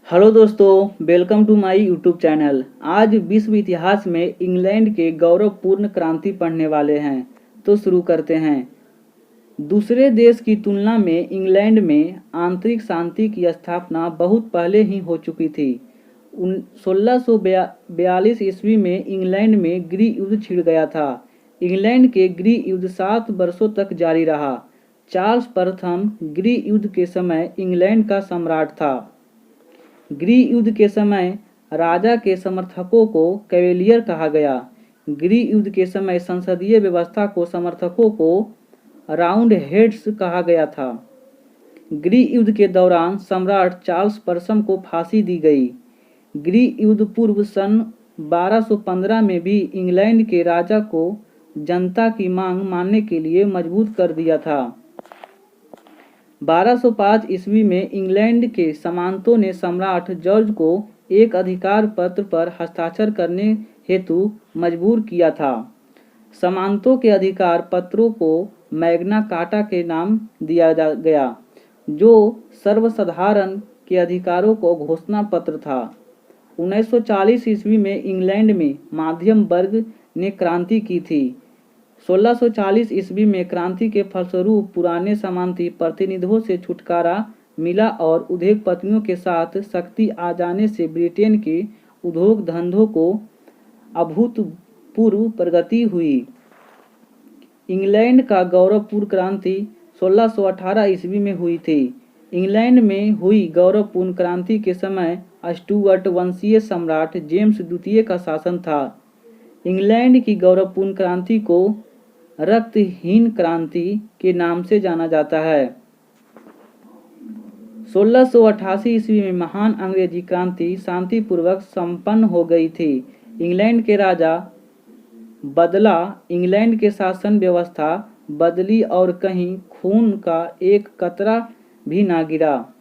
Hello दोस्तों, welcome to my YouTube channel. आज विश्व इतिहास में इंग्लैंड के गौरवपूर्ण क्रांति पढ़ने वाले हैं। तो शुरू करते हैं। दूसरे देश की तुलना में इंग्लैंड में आंतरिक शांति की स्थापना बहुत पहले ही हो चुकी थी। 1642 ईस्वी में इंग्लैंड में गृह युद्ध छिड़ गया था। इंग्लैंड के गृह युद्ध 7 वर्षों तक जारी रहा। चार्ल्स प्रथम गृह युद्ध के समय इंग्लैंड का सम्राट था। गृह युद्ध के समय राजा के समर्थकों को कैवेलियर कहा गया। गृह युद्ध के समय संसदीय व्यवस्था को समर्थकों को राउंड हेड्स कहा गया था। गृह युद्ध के दौरान सम्राट चार्ल्स प्रथम को फांसी दी गई। गृह युद्ध पूर्व सन 1215 में भी इंग्लैंड के राजा को जनता की मांग मानने के लिए मजबूर कर दिया था। 1205 ईस्वी में इंग्लैंड के सामंतों ने सम्राट जॉर्ज को एक अधिकार पत्र पर हस्ताक्षर करने हेतु मजबूर किया था। सामंतों के अधिकार पत्रों को मैग्ना कार्टा के नाम दिया गया, जो सर्वसाधारण के अधिकारों को घोषणा पत्र था। 1940 ईस्वी में इंग्लैंड में मध्यम वर्ग ने क्रांति की थी। 1640 ईस्वी में क्रांति के फलस्वरूप पुराने सामंती प्रतिनिधियों से छुटकारा मिला और उद्योगपतियों के साथ शक्ति आ जाने से ब्रिटेन के उद्योग धंधों को अभूतपूर्व प्रगति हुई। इंग्लैंड का गौरवपूर्ण क्रांति 1618 ईस्वी में हुई थी। इंग्लैंड में हुई गौरवपूर्ण क्रांति के समय स्टुअर्ट वंशीय सम्राट जेम्स द्वितीय का शासन था। इंग्लैंड की गौरवपूर्ण क्रांति को रक्तहीन क्रांति के नाम से जाना जाता है। 1688 ईस्वी में महान अंग्रेजी क्रांति शांतिपूर्वक संपन्न हो गई थी। इंग्लैंड के राजा बदला, इंग्लैंड के शासन व्यवस्था बदली और कहीं खून का एक कतरा भी ना गिरा।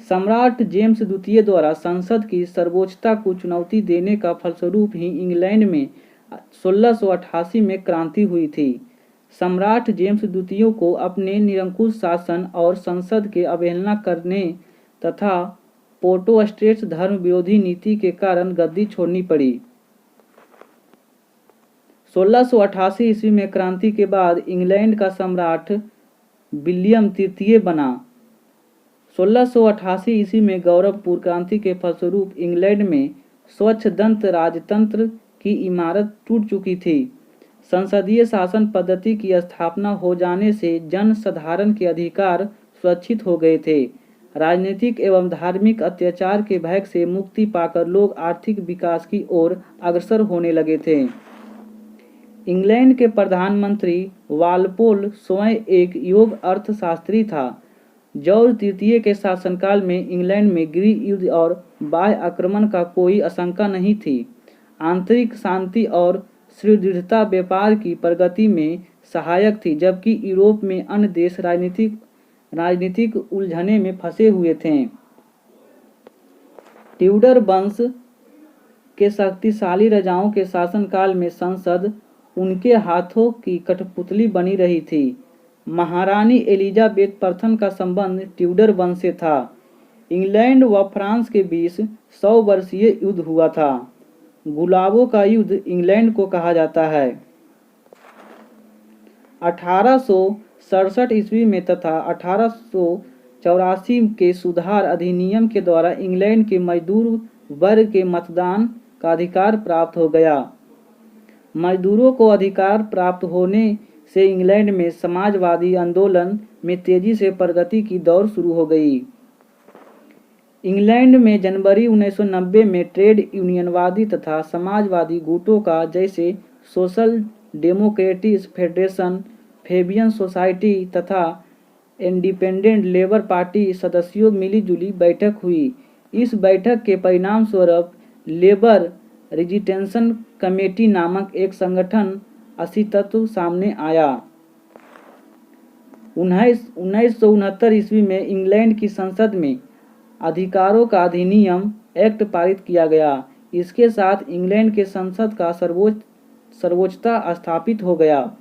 सम्राट जेम्स द्वितीय द्वारा संसद की सर्वोच्चता को चुनौती देने का फलस्वरूप ही इंग्लैंड में 1688 में क्रांति हुई थी। सम्राट जेम्स द्वितीय को अपने निरंकुश शासन और संसद के अवहेलना करने तथा प्रोटेस्टेंट धर्म विरोधी नीति के कारण गद्दी छोड़नी पड़ी। 1688 ईस्वी में क्रांति के बाद इंग्लैंड का सम्राट विलियम तृतीय बना। 1688 ईस्वी में गौरवपूर्ण क्रांति के फलस्वरूप इंग्लैंड में स्वच्छंद राजतंत्र की इमारत टूट चुकी थी। संसदीय शासन पद्धति की स्थापना हो जाने से जन साधारण के अधिकार सुरक्षित हो गए थे। राजनीतिक एवं धार्मिक अत्याचार के भय से मुक्ति पाकर लोग आर्थिक विकास की ओर अग्रसर होने लगे थे। इंग्लैंड के प्रधानमंत्री वालपोल स्वयं एक योग्य अर्थशास्त्री था। जॉर्ज तृतीय के शासनकाल में इंग्लैंड में गृह युद्ध और बाह्य आक्रमण का कोई आशंका नहीं थी। आंतरिक शांति और सुदृढ़ता व्यापार की प्रगति में सहायक थी, जबकि यूरोप में अन्य देश राजनीतिक उलझने में फंसे हुए थे। ट्यूडर वंश के शक्तिशाली राजाओं के शासनकाल में संसद उनके हाथों की कठपुतली बनी रही थी। महारानी एलिजाबेथ प्रथम का संबंध ट्यूडर वंश से था। इंग्लैंड व फ्रांस के बीच 100 वर्षीय युद्ध हुआ था। गुलाबों का युद्ध इंग्लैंड को कहा जाता है। 1867 ईस्वी में तथा 1884 के सुधार अधिनियम के द्वारा इंग्लैंड के मजदूर वर्ग के मतदान का अधिकार प्राप्त हो गया। मजदूरों को अधिकार प्राप्त होने से इंग्लैंड में समाजवादी आंदोलन में तेजी से प्रगति की दौड़ शुरू हो गई। इंग्लैंड में जनवरी 1990 में ट्रेड यूनियनवादी तथा समाजवादी गुटों का जैसे social democratic federation, Fabian society तथा इंडिपेंडेंट लेबर पार्टी सदस्यों मिलीजुली बैठक हुई। इस बैठक के परिणाम स्वरूप लेबर रेजिस्टेंस कमेटी नामक एक संगठन अस्तित्व सामने आया। 1969 ईस्वी में इंग्लैंड की संसद में अधिकारों का अधिनियम एक्ट पारित किया गया। इसके साथ इंग्लैंड के संसद का सर्वोच्चता स्थापित हो गया।